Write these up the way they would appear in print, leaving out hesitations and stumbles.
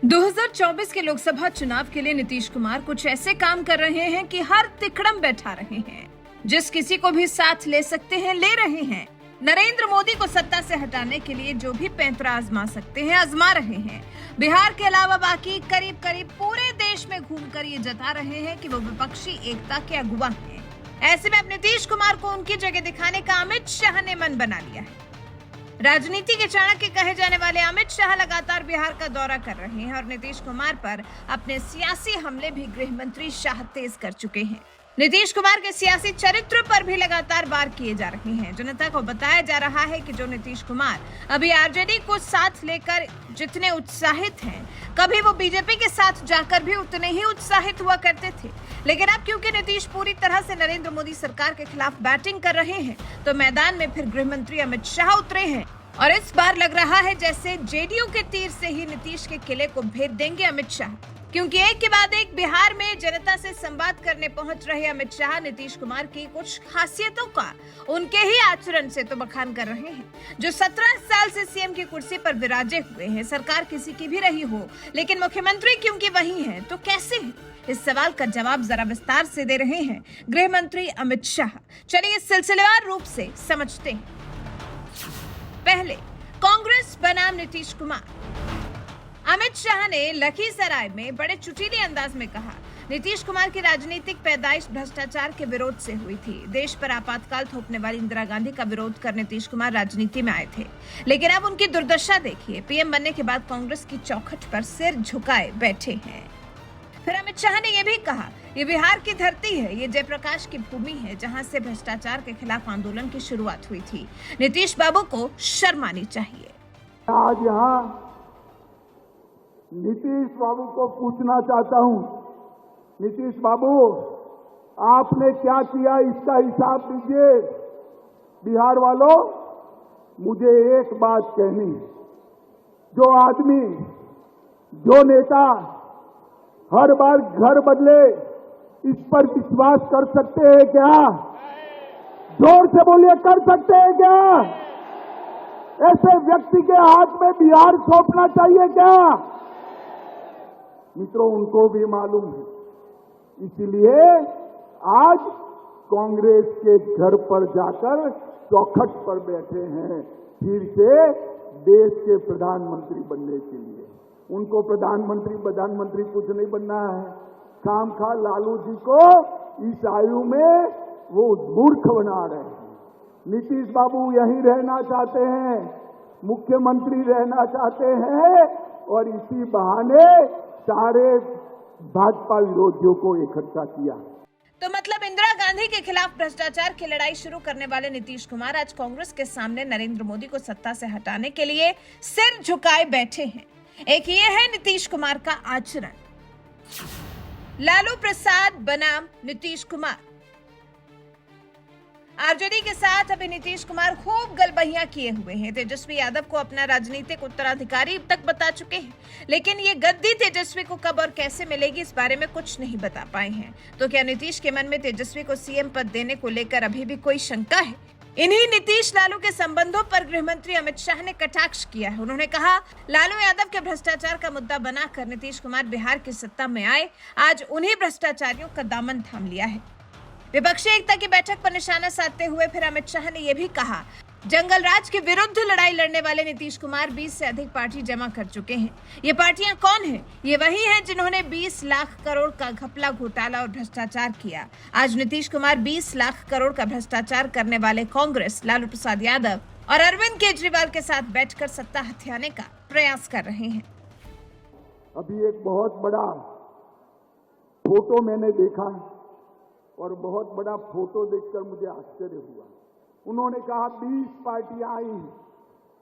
2024 के लोकसभा चुनाव के लिए नीतीश कुमार कुछ ऐसे काम कर रहे हैं कि हर तिकड़म बैठा रहे हैं। जिस किसी को भी साथ ले सकते हैं ले रहे हैं। नरेंद्र मोदी को सत्ता से हटाने के लिए जो भी पैंतरा आजमा सकते हैं आजमा रहे हैं। बिहार के अलावा बाकी करीब करीब पूरे देश में घूमकर ये जता रहे हैं कि वो विपक्षी एकता के अगुवा हैं। ऐसे में अब नीतीश कुमार को उनकी जगह दिखाने का अमित शाह ने मन बना लिया है। राजनीति के चाणक्य कहे जाने वाले अमित शाह लगातार बिहार का दौरा कर रहे हैं और नीतीश कुमार पर अपने सियासी हमले भी गृह मंत्री शाह तेज कर चुके हैं। नीतीश कुमार के सियासी चरित्र पर भी लगातार वार किए जा रहे हैं। जनता को बताया जा रहा है कि जो नीतीश कुमार अभी आरजेडी को साथ लेकर जितने उत्साहित हैं, कभी वो बीजेपी के साथ जाकर भी उतने ही उत्साहित हुआ करते थे। लेकिन अब क्योंकि नीतीश पूरी तरह से नरेंद्र मोदी सरकार के खिलाफ बैटिंग कर रहे हैं, तो मैदान में फिर गृह मंत्री अमित शाह उतरे हैं और इस बार लग रहा है जैसे जेडीयू के तीर से ही नीतीश के किले को भेद देंगे अमित शाह। क्योंकि एक के बाद एक बिहार में जनता से संवाद करने पहुंच रहे अमित शाह नीतीश कुमार की कुछ खासियतों का उनके ही आचरण से तो बखान कर रहे हैं। जो 17 साल से सीएम की कुर्सी पर विराजे हुए हैं, सरकार किसी की भी रही हो, लेकिन मुख्यमंत्री क्योंकि वही हैं, तो कैसे हैं? इस सवाल का जवाब जरा विस्तार से दे रहे हैं गृह मंत्री अमित शाह। चलिए इस सिलसिलेवार रूप से समझते हैं। पहले, कांग्रेस बनाम नीतीश कुमार। अमित शाह ने लखीसराय में बड़े चुटीले अंदाज में कहा, नीतीश कुमार की राजनीतिक पैदाइश भ्रष्टाचार के विरोध से हुई थी। देश पर आपातकाल थोपने वाली इंदिरा गांधी का विरोध कर नीतीश कुमार राजनीति में आए थे, लेकिन अब उनकी दुर्दशा देखिए। पीएम बनने के बाद कांग्रेस की चौखट पर सिर झुकाए बैठे हैं। फिर अमित शाह ने यह भी कहा, ये बिहार की धरती है, ये जयप्रकाश की भूमि है, जहां से भ्रष्टाचार के खिलाफ आंदोलन की शुरुआत हुई थी। नीतीश बाबू को शर्म आनी चाहिए। आज यहाँ नीतीश बाबू को पूछना चाहता हूं, नीतीश बाबू आपने क्या किया इसका हिसाब दीजिए। बिहार वालों, मुझे एक बात कहनी, जो आदमी, जो नेता हर बार घर बदले, इस पर विश्वास कर सकते हैं क्या? जोर से बोलिए, कर सकते हैं क्या? ऐसे व्यक्ति के हाथ में बिहार सौंपना चाहिए क्या? मित्रों, उनको भी मालूम है, इसलिए आज कांग्रेस के घर पर जाकर चौखट पर बैठे हैं, फिर से देश के प्रधानमंत्री बनने के लिए। उनको प्रधानमंत्री कुछ नहीं बनना है। खामखा लालू जी को इस आयु में वो मूर्ख बना रहे हैं। नीतीश बाबू यहीं रहना चाहते हैं, मुख्यमंत्री रहना चाहते हैं और इसी बहाने सारे भाजपा विरोधियों को इकट्ठा किया। तो मतलब इंदिरा गांधी के खिलाफ भ्रष्टाचार की लड़ाई शुरू करने वाले नीतीश कुमार आज कांग्रेस के सामने नरेंद्र मोदी को सत्ता से हटाने के लिए सिर झुकाए बैठे हैं। एक ये है नीतीश कुमार का आचरण। लालू प्रसाद बनाम नीतीश कुमार। आरजेडी के साथ अभी नीतीश कुमार खूब गलबहियां किए हुए हैं। तेजस्वी यादव को अपना राजनीतिक उत्तराधिकारी तक बता चुके हैं, लेकिन ये गद्दी तेजस्वी को कब और कैसे मिलेगी इस बारे में कुछ नहीं बता पाए हैं। तो क्या नीतीश के मन में तेजस्वी को सीएम पद देने को लेकर अभी भी कोई शंका है? इन्हीं नीतीश लालू के संबंधों पर गृह मंत्री अमित शाह ने कटाक्ष किया है। उन्होंने कहा, लालू यादव के भ्रष्टाचार का मुद्दा बनाकर नीतीश कुमार बिहार की सत्ता में आए, आज उन्हीं भ्रष्टाचारियों का दामन थाम लिया है। विपक्षी एकता की बैठक पर निशाना साधते हुए फिर अमित शाह ने यह भी कहा, जंगल राज के विरुद्ध लड़ाई लड़ने वाले नीतीश कुमार 20 से अधिक पार्टी जमा कर चुके हैं। ये पार्टियां कौन हैं? ये वही हैं जिन्होंने 20 लाख करोड़ का घपला, घोटाला और भ्रष्टाचार किया। आज नीतीश कुमार 20 लाख करोड़ का भ्रष्टाचार करने वाले कांग्रेस, लालू प्रसाद यादव और अरविंद केजरीवाल के साथ बैठकर सत्ता हथियाने का प्रयास कर रहे हैं। अभी एक बहुत बड़ा फोटो मैंने देखा और बहुत बड़ा फोटो देखकर मुझे आश्चर्य हुआ। उन्होंने कहा 20 पार्टियां आई,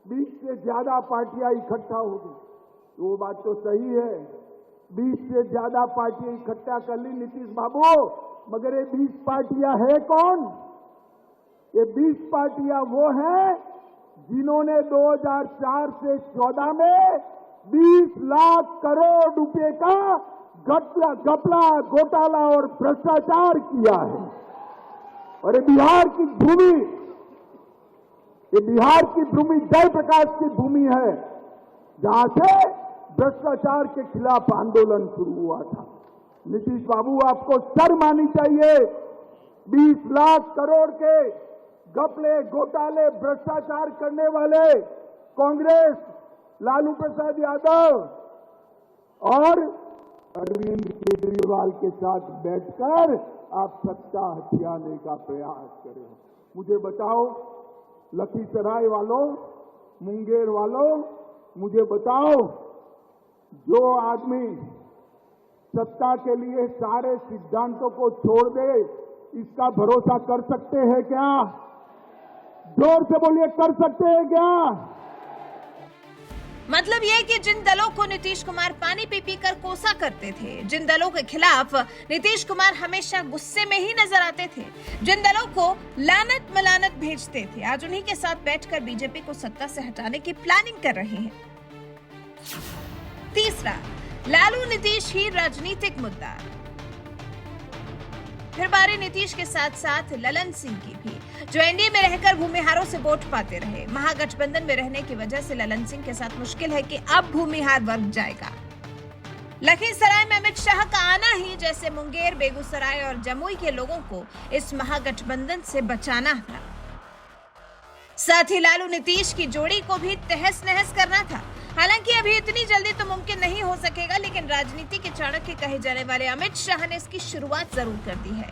20 से ज्यादा पार्टियां इकट्ठा हो गई। वो बात तो सही है, 20 से ज्यादा पार्टियां इकट्ठा कर ली नीतीश बाबू, मगर ये 20 पार्टियां है कौन? ये 20 पार्टियां वो हैं जिन्होंने 2004 से 14 में 20 लाख करोड़ रुपए का घपला, घोटाला और भ्रष्टाचार किया है। और ये बिहार की भूमि जयप्रकाश की भूमि है, जहां से भ्रष्टाचार के खिलाफ आंदोलन शुरू हुआ था। नीतीश बाबू, आपको शर्म आनी चाहिए। 20 लाख करोड़ के घपले, घोटाले, भ्रष्टाचार करने वाले कांग्रेस, लालू प्रसाद यादव और अरविंद केजरीवाल के साथ बैठकर आप सत्ता हथियाने का प्रयास करें। मुझे बताओ, लखीसराय वालों, मुंगेर वालों, मुझे बताओ, जो आदमी सत्ता के लिए सारे सिद्धांतों को छोड़ दे, इसका भरोसा कर सकते हैं क्या? जोर से बोलिए, कर सकते हैं क्या? मतलब ये कि जिन दलों को नीतीश कुमार पानी पी पी कर कोसा करते थे, जिन दलों के खिलाफ नीतीश कुमार हमेशा गुस्से में ही नजर आते थे, जिन दलों को लानत मलानत भेजते थे, आज उन्हीं के साथ बैठकर बीजेपी को सत्ता से हटाने की प्लानिंग कर रहे हैं। तीसरा, लालू नीतीश ही राजनीतिक मुद्दा। फिर बारी नीतीश के साथ साथ ललन सिंह की भी, जो एनडीए में रहकर भूमिहारों से वोट पाते रहे। महागठबंधन में रहने की वजह से ललन सिंह के साथ मुश्किल है कि अब भूमिहार वर्ग जाएगा। लखीसराय में अमित शाह का आना ही जैसे मुंगेर, बेगूसराय और जमुई के लोगों को इस महागठबंधन से बचाना था। साथ ही लालू नीतीश की जोड़ी को भी तहस नहस करना था। हालांकि अभी इतनी जल्दी तो मुमकिन नहीं हो सकेगा, लेकिन राजनीति के चाणक्य कहे जाने वाले अमित शाह ने इसकी शुरुआत जरूर कर दी है।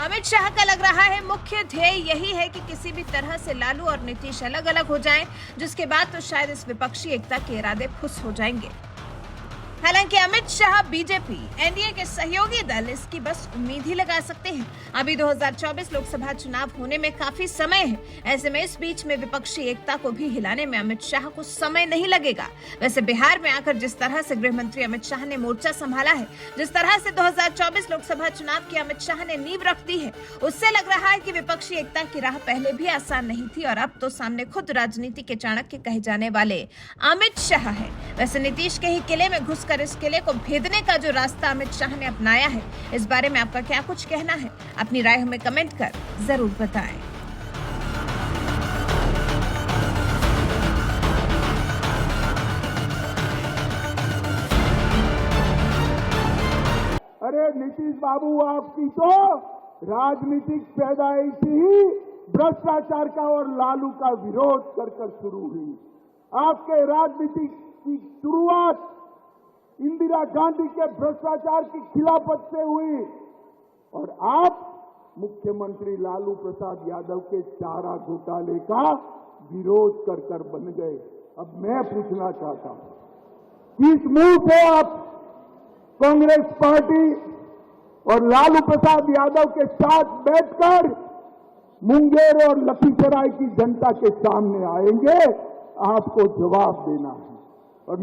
अमित शाह का लग रहा है मुख्य ध्येय यही है कि किसी भी तरह से लालू और नीतीश अलग अलग हो जाएं, जिसके बाद तो शायद इस विपक्षी एकता के इरादे फुस हो जाएंगे। हालांकि अमित शाह, बीजेपी, एनडीए के सहयोगी दल इसकी बस उम्मीद ही लगा सकते हैं। अभी 2024 लोकसभा चुनाव होने में काफी समय है। ऐसे में इस बीच में विपक्षी एकता को भी हिलाने में अमित शाह को समय नहीं लगेगा। वैसे बिहार में आकर जिस तरह से गृह मंत्री अमित शाह ने मोर्चा संभाला है, जिस तरह से 2024 लोकसभा चुनाव की अमित शाह ने नींव रख दी है, उससे लग रहा है कि विपक्षी एकता की राह पहले भी आसान नहीं थी और अब तो सामने खुद राजनीति के चाणक्य कहे जाने वाले अमित शाह है। वैसे नीतीश के ही किले में घुस इस किले को भेदने का जो रास्ता अमित शाह ने अपनाया है, इस बारे में आपका क्या कुछ कहना है? अपनी राय हमें कमेंट कर जरूर बताएं। अरे नीतीश बाबू, आपकी तो राजनीतिक पैदाइश ही भ्रष्टाचार का और लालू का विरोध कर कर शुरू हुई। आपके राजनीति की शुरुआत इंदिरा गांधी के भ्रष्टाचार की खिलाफत से हुई और आप मुख्यमंत्री लालू प्रसाद यादव के चारा घोटाले का विरोध कर कर बन गए। अब मैं पूछना चाहता हूं, किस मुंह से आप कांग्रेस पार्टी और लालू प्रसाद यादव के साथ बैठकर मुंगेर और लखीसराय की जनता के सामने आएंगे? आपको जवाब देना है। और